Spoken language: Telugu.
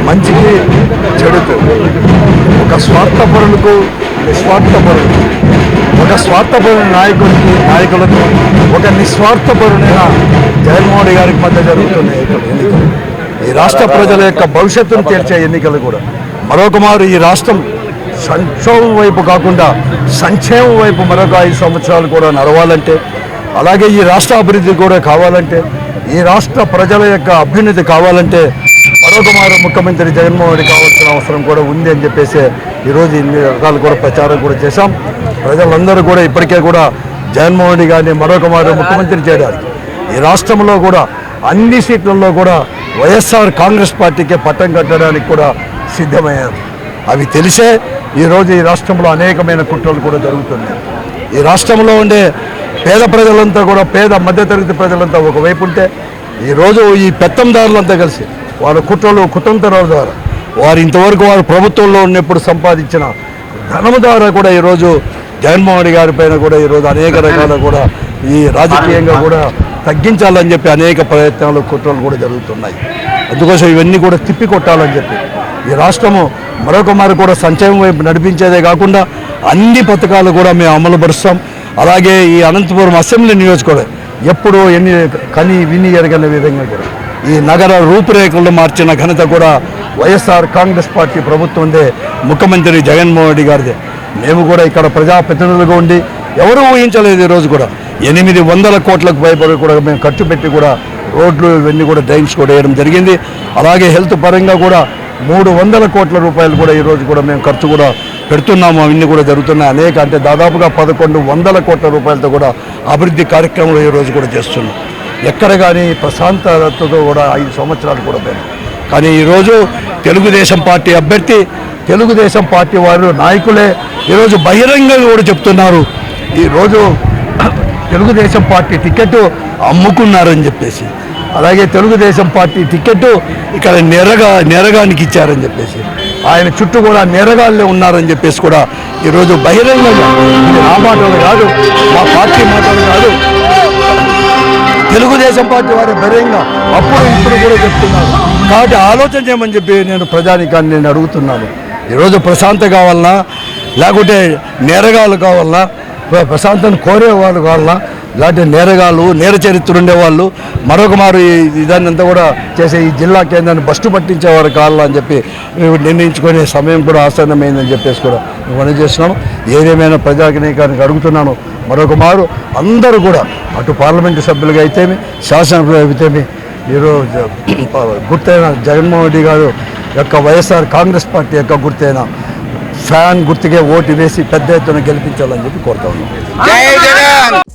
మంచికి చెడుకు, ఒక స్వార్థపరులకు నిస్వార్థపరులకు, ఒక స్వార్థపరుల నాయకులకు ఒక నిస్వార్థపరుడైన జగన్మోహన్ రెడ్డి గారికి మధ్య జరుగుతున్న ఎన్నికలు, ఈ రాష్ట్ర ప్రజల యొక్క భవిష్యత్తును తీర్చే ఎన్నికలు కూడా మరొక మారు ఈ రాష్ట్రం సంక్షోభం వైపు కాకుండా సంక్షేమం వైపు మరొక 5 సంవత్సరాలు కూడా నడవాలంటే, అలాగే ఈ రాష్ట్ర అభివృద్ధి కూడా కావాలంటే, ఈ రాష్ట్ర ప్రజల యొక్క అభ్యున్నతి కావాలంటే మరొక మారు ముఖ్యమంత్రి జగన్మోహన్ రెడ్డి కావాల్సిన అవసరం కూడా ఉంది అని చెప్పేసి ఈరోజు ఇన్ని రకాలు కూడా ప్రచారం కూడా చేశాం. ప్రజలందరూ కూడా ఇప్పటికే కూడా జగన్మోహన్ రెడ్డి గారిని మరొక మారు ముఖ్యమంత్రి చేయడానికి ఈ రాష్ట్రంలో కూడా అన్ని సీట్లలో కూడా వైఎస్ఆర్ కాంగ్రెస్ పార్టీకే పట్టం కట్టడానికి కూడా సిద్ధమయ్యారు. అవి తెలిసే ఈరోజు ఈ రాష్ట్రంలో అనేకమైన కుట్రలు కూడా జరుగుతున్నాయి. ఈ రాష్ట్రంలో ఉండే పేద ప్రజలంతా కూడా, పేద మధ్యతరగతి ప్రజలంతా ఒకవైపు ఉంటే, ఈరోజు ఈ పెత్తందారులంతా కలిసి వాళ్ళ కుట్రలు కుతంత్రాల ద్వారా వారు ఇంతవరకు వారు ప్రభుత్వంలో ఉన్నప్పుడు సంపాదించిన ధనము ద్వారా కూడా ఈరోజు జగన్మోహన్ రెడ్డి గారి పైన కూడా ఈరోజు అనేక రకాల కూడా ఈ రాజకీయంగా కూడా తగ్గించాలని చెప్పి అనేక ప్రయత్నాలు కుట్రలు కూడా జరుగుతున్నాయి. అందుకోసం ఇవన్నీ కూడా తిప్పికొట్టాలని చెప్పి ఈ రాష్ట్రము మరొక మారు కూడా సంక్షేమం వైపు నడిపించేదే కాకుండా అన్ని పథకాలు కూడా మేము అమలుపరుస్తాం. అలాగే ఈ అనంతపురం అసెంబ్లీ నియోజకవర్గం ఎప్పుడూ కని విని ఎరగని విధంగా కూడా ఈ నగర రూపురేఖలను మార్చిన ఘనత కూడా వైఎస్ఆర్ కాంగ్రెస్ పార్టీ ప్రభుత్వందే, ముఖ్యమంత్రి జగన్మోహన్ రెడ్డి గారిదే. మేము కూడా ఇక్కడ ప్రజాప్రతినిధులుగా ఉండి ఎవరూ ఊహించలేదు ఈరోజు కూడా 800 కోట్లకు పైబడి కూడా మేము ఖర్చు పెట్టి కూడా రోడ్లు ఇవన్నీ కూడా డ్రైన్స్ కూడా వేయడం జరిగింది. అలాగే హెల్త్ పరంగా కూడా 300 కోట్ల రూపాయలు కూడా ఈరోజు కూడా మేము ఖర్చు కూడా పెడుతున్నాము. అవన్నీ కూడా జరుగుతున్నాయి. అనేక అంటే దాదాపుగా 1100 కోట్ల రూపాయలతో కూడా అభివృద్ధి కార్యక్రమాలు ఈరోజు కూడా చేస్తున్నాం. ఎక్కడ కానీ ప్రశాంతతతో కూడా 5 సంవత్సరాలు కూడా పోయినాయి. కానీ ఈరోజు తెలుగుదేశం పార్టీ అభ్యర్థి, తెలుగుదేశం పార్టీ వారు నాయకులే ఈరోజు బహిరంగంగా కూడా చెప్తున్నారు, ఈరోజు తెలుగుదేశం పార్టీ టికెట్ అమ్ముకున్నారని చెప్పేసి, అలాగే తెలుగుదేశం పార్టీ టికెట్ ఇక్కడ నెరగానికి ఇచ్చారని చెప్పేసి, ఆయన చుట్టూ కూడా నెరగాళ్ళే ఉన్నారని చెప్పేసి కూడా ఈరోజు బహిరంగంగా, ఇది నా మాటలు కాదు, మా పార్టీ మాటలు కాదు, తెలుగుదేశం పార్టీ వారి బహిరంగంగా అప్పుడు ఇప్పుడు కూడా చెప్తున్నారు. కాబట్టి ఆలోచన చేయమని చెప్పి నేను ప్రజానికాన్ని నేను అడుగుతున్నాను. ఈరోజు ప్రశాంత కావాలన్నా, లేకుంటే నేరగాళ్ళు కావాలన్నా, ప్రశాంతను కోరేవాళ్ళు కావాలన్నా, ఇలాంటి నేరగాళ్ళు, నేర చరిత్ర ఉండేవాళ్ళు మరొక మారు ఇదాన్ని అంతా కూడా చేసే ఈ జిల్లా కేంద్రాన్ని బస్టు పట్టించేవారు కావాలా అని చెప్పి నిర్ణయించుకునే సమయం కూడా ఆసన్నమైందని చెప్పేసి కూడా మనం చేస్తున్నాము. ఏదేమైనా ప్రజానికానికి అడుగుతున్నాను, మరొక మారు అందరూ కూడా అటు పార్లమెంటు సభ్యులుగా అయితేమి, శాసనసభ్యులు అయితేమి ఈరోజు గుర్తైన జగన్మోహన్ రెడ్డి గారు యొక్క వైఎస్ఆర్ కాంగ్రెస్ పార్టీ యొక్క గుర్తైన ఫ్యాన్ గుర్తుకే ఓటు వేసి పెద్ద ఎత్తున గెలిపించాలని చెప్పి కోరుతా ఉన్నాం.